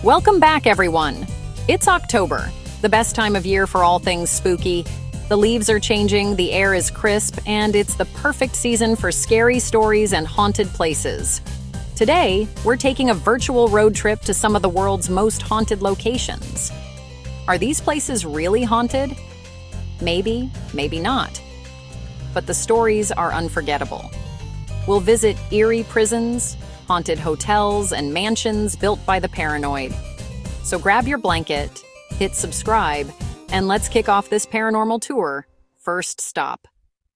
Welcome back, everyone. It's October, the best time of year for all things spooky. The leaves are changing, the air is crisp, and it's the perfect season for scary stories and haunted places. Today, we're taking a virtual road trip to some of the world's most haunted locations. Are these places really haunted? Maybe, maybe not. But the stories are unforgettable. We'll visit eerie prisons, haunted hotels, and mansions built by the paranoid. So grab your blanket, hit subscribe, and let's kick off this paranormal tour. First stop,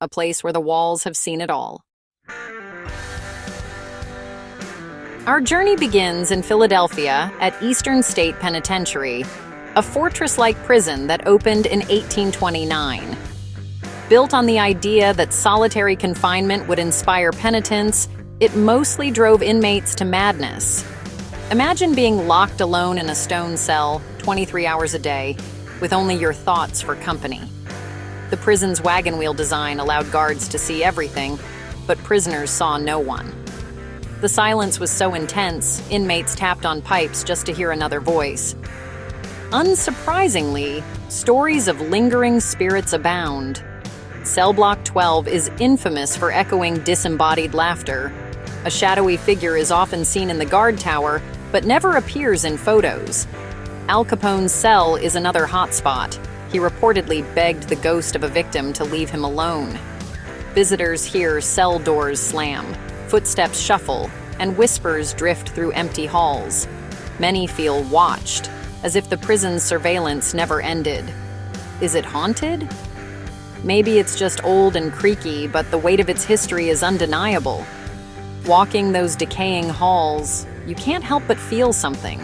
a place where the walls have seen it all. Our journey begins in Philadelphia at Eastern State Penitentiary, a fortress-like prison that opened in 1829. Built on the idea that solitary confinement would inspire penitence, it mostly drove inmates to madness. Imagine being locked alone in a stone cell 23 hours a day, with only your thoughts for company. The prison's wagon wheel design allowed guards to see everything, but prisoners saw no one. The silence was so intense, inmates tapped on pipes just to hear another voice. Unsurprisingly, stories of lingering spirits abound. Cell Block 12 is infamous for echoing disembodied laughter. A shadowy figure is often seen in the guard tower, but never appears in photos. Al Capone's cell is another hotspot. He reportedly begged the ghost of a victim to leave him alone. Visitors hear cell doors slam, footsteps shuffle, and whispers drift through empty halls. Many feel watched, as if the prison's surveillance never ended. Is it haunted? Maybe it's just old and creaky, but the weight of its history is undeniable. Walking those decaying halls, you can't help but feel something.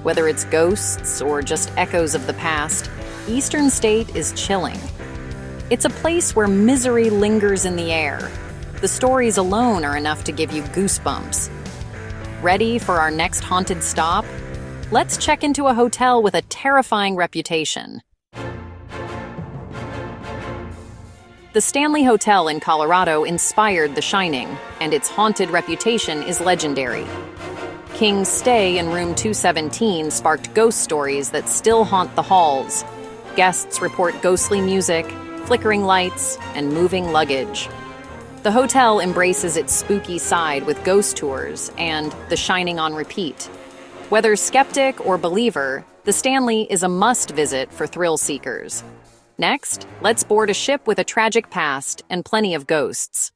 Whether it's ghosts or just echoes of the past, Eastern State is chilling. It's a place where misery lingers in the air. The stories alone are enough to give you goosebumps. Ready for our next haunted stop? Let's check into a hotel with a terrifying reputation. The Stanley Hotel in Colorado inspired The Shining, and its haunted reputation is legendary. King's stay in room 217 sparked ghost stories that still haunt the halls. Guests report ghostly music, flickering lights, and moving luggage. The hotel embraces its spooky side with ghost tours and The Shining on repeat. Whether skeptic or believer, the Stanley is a must-visit for thrill seekers. Next, let's board a ship with a tragic past and plenty of ghosts.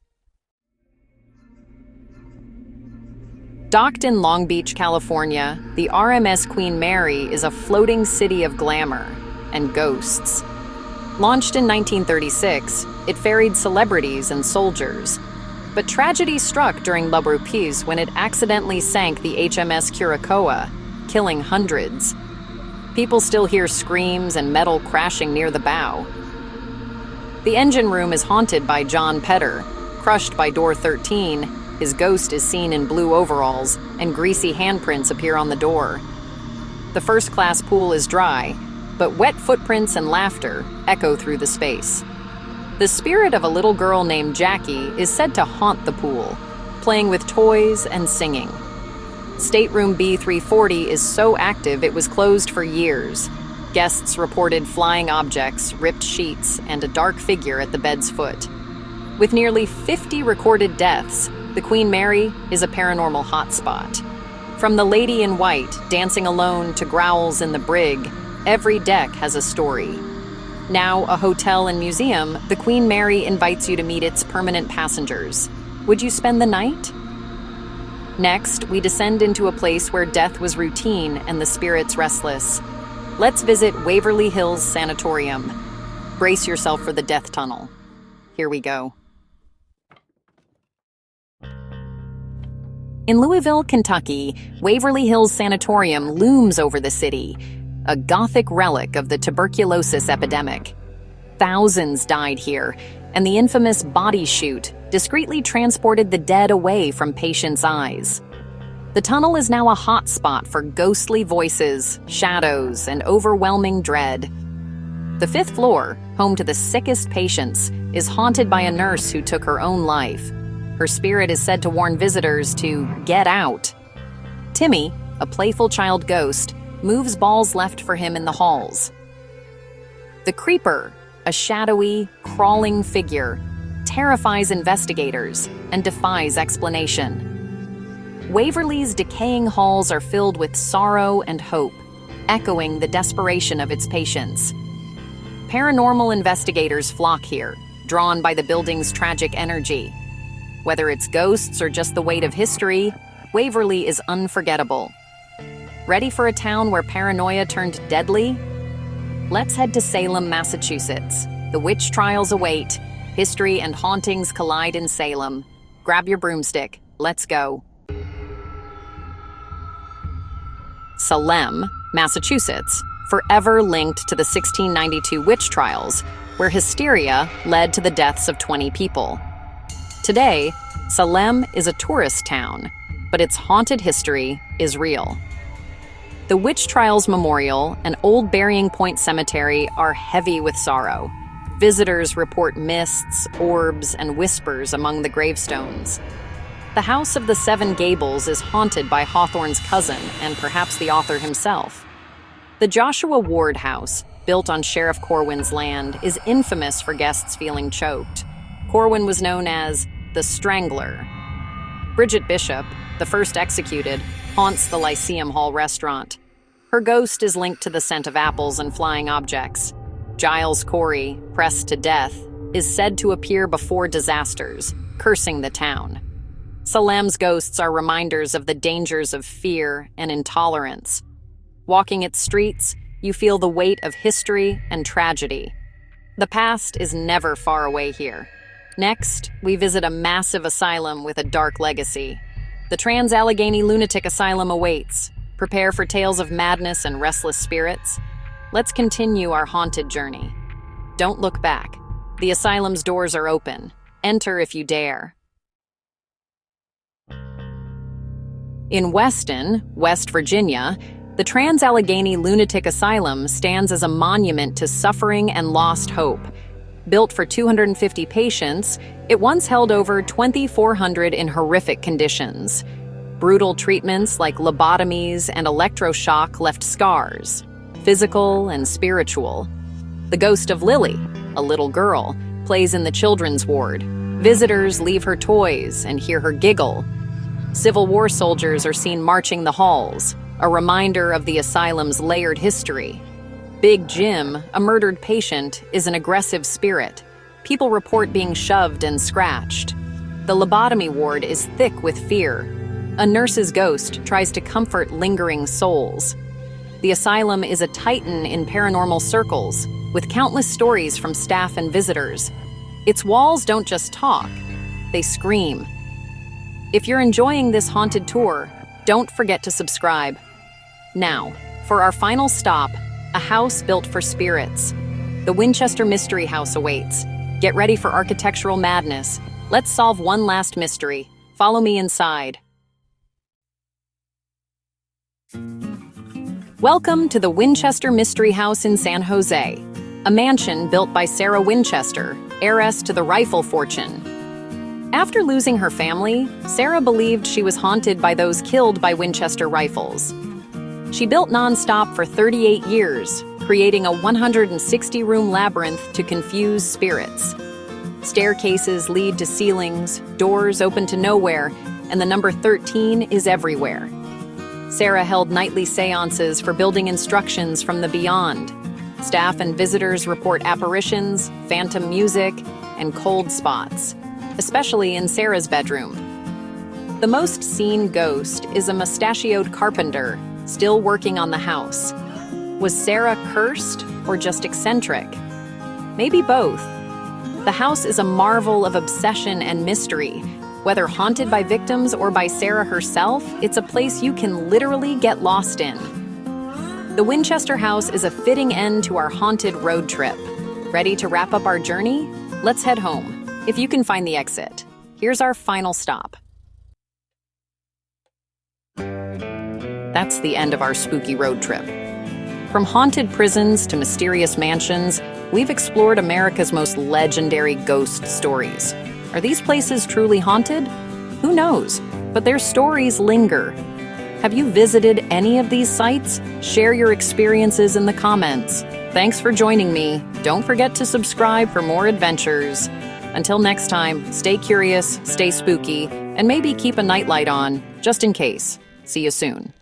Docked in Long Beach, California, the RMS Queen Mary is a floating city of glamour and ghosts. Launched in 1936, it ferried celebrities and soldiers. But tragedy struck during La Broupies when it accidentally sank the HMS Curacoa, killing hundreds. People still hear screams and metal crashing near the bow. The engine room is haunted by John Petter. Crushed by door 13, his ghost is seen in blue overalls, and greasy handprints appear on the door. The first-class pool is dry, but wet footprints and laughter echo through the space. The spirit of a little girl named Jackie is said to haunt the pool, playing with toys and singing. Stateroom B340 is so active it was closed for years. Guests reported flying objects, ripped sheets, and a dark figure at the bed's foot. With nearly 50 recorded deaths, the Queen Mary is a paranormal hotspot. From the lady in white dancing alone to growls in the brig, every deck has a story. Now a hotel and museum, the Queen Mary invites you to meet its permanent passengers. Would you spend the night? Next, we descend into a place where death was routine and the spirits restless. Let's visit Waverly Hills Sanatorium. Brace yourself for the death tunnel. Here we go. In Louisville, Kentucky, Waverly Hills Sanatorium looms over the city, a Gothic relic of the tuberculosis epidemic. Thousands died here, and the infamous body chute discreetly transported the dead away from patients' eyes. The tunnel is now a hot spot for ghostly voices, shadows, and overwhelming dread. The 5th floor, home to the sickest patients, is haunted by a nurse who took her own life. Her spirit is said to warn visitors to get out. Timmy, a playful child ghost, moves balls left for him in the halls. The Creeper, a shadowy, crawling figure, terrifies investigators and defies explanation. Waverly's decaying halls are filled with sorrow and hope, echoing the desperation of its patients. Paranormal investigators flock here, drawn by the building's tragic energy. Whether it's ghosts or just the weight of history, Waverly is unforgettable. Ready for a town where paranoia turned deadly? Let's head to Salem, Massachusetts. The witch trials await. History and hauntings collide in Salem. Grab your broomstick. Let's go. Salem, Massachusetts, forever linked to the 1692 witch trials, where hysteria led to the deaths of 20 people. Today, Salem is a tourist town, but its haunted history is real. The Witch Trials Memorial and Old Burying Point Cemetery are heavy with sorrow. Visitors report mists, orbs, and whispers among the gravestones. The House of the Seven Gables is haunted by Hawthorne's cousin and perhaps the author himself. The Joshua Ward House, built on Sheriff Corwin's land, is infamous for guests feeling choked. Corwin was known as the Strangler. Bridget Bishop, the first executed, haunts the Lyceum Hall restaurant. Her ghost is linked to the scent of apples and flying objects. Giles Corey, pressed to death, is said to appear before disasters, cursing the town. Salem's ghosts are reminders of the dangers of fear and intolerance. Walking its streets, you feel the weight of history and tragedy. The past is never far away here. Next, we visit a massive asylum with a dark legacy. The Trans-Allegheny Lunatic Asylum awaits. Prepare for tales of madness and restless spirits. Let's continue our haunted journey. Don't look back. The asylum's doors are open. Enter if you dare. In Weston, West Virginia, the Trans-Allegheny Lunatic Asylum stands as a monument to suffering and lost hope. Built for 250 patients, it once held over 2,400 in horrific conditions. Brutal treatments like lobotomies and electroshock left scars, physical and spiritual. The ghost of Lily, a little girl, plays in the children's ward. Visitors leave her toys and hear her giggle. Civil War soldiers are seen marching the halls, a reminder of the asylum's layered history. Big Jim, a murdered patient, is an aggressive spirit. People report being shoved and scratched. The lobotomy ward is thick with fear. A nurse's ghost tries to comfort lingering souls. The asylum is a titan in paranormal circles, with countless stories from staff and visitors. Its walls don't just talk, they scream. If you're enjoying this haunted tour, don't forget to subscribe. Now, for our final stop, a house built for spirits. The Winchester Mystery House awaits. Get ready for architectural madness. Let's solve one last mystery. Follow me inside. Welcome to the Winchester Mystery House in San Jose, a mansion built by Sarah Winchester, heiress to the rifle fortune. After losing her family, Sarah believed she was haunted by those killed by Winchester rifles. She built nonstop for 38 years, creating a 160-room labyrinth to confuse spirits. Staircases lead to ceilings, doors open to nowhere, and the number 13 is everywhere. Sarah held nightly seances for building instructions from the beyond. Staff and visitors report apparitions, phantom music, and cold spots, especially in Sarah's bedroom. The most seen ghost is a mustachioed carpenter, still working on the house. Was Sarah cursed or just eccentric? Maybe both. The house is a marvel of obsession and mystery. Whether haunted by victims or by Sarah herself, it's a place you can literally get lost in. The Winchester House is a fitting end to our haunted road trip. Ready to wrap up our journey? Let's head home, if you can find the exit. Here's our final stop. That's the end of our spooky road trip. From haunted prisons to mysterious mansions, we've explored America's most legendary ghost stories. Are these places truly haunted? Who knows? But their stories linger. Have you visited any of these sites? Share your experiences in the comments. Thanks for joining me. Don't forget to subscribe for more adventures. Until next time, stay curious, stay spooky, and maybe keep a nightlight on, just in case. See you soon.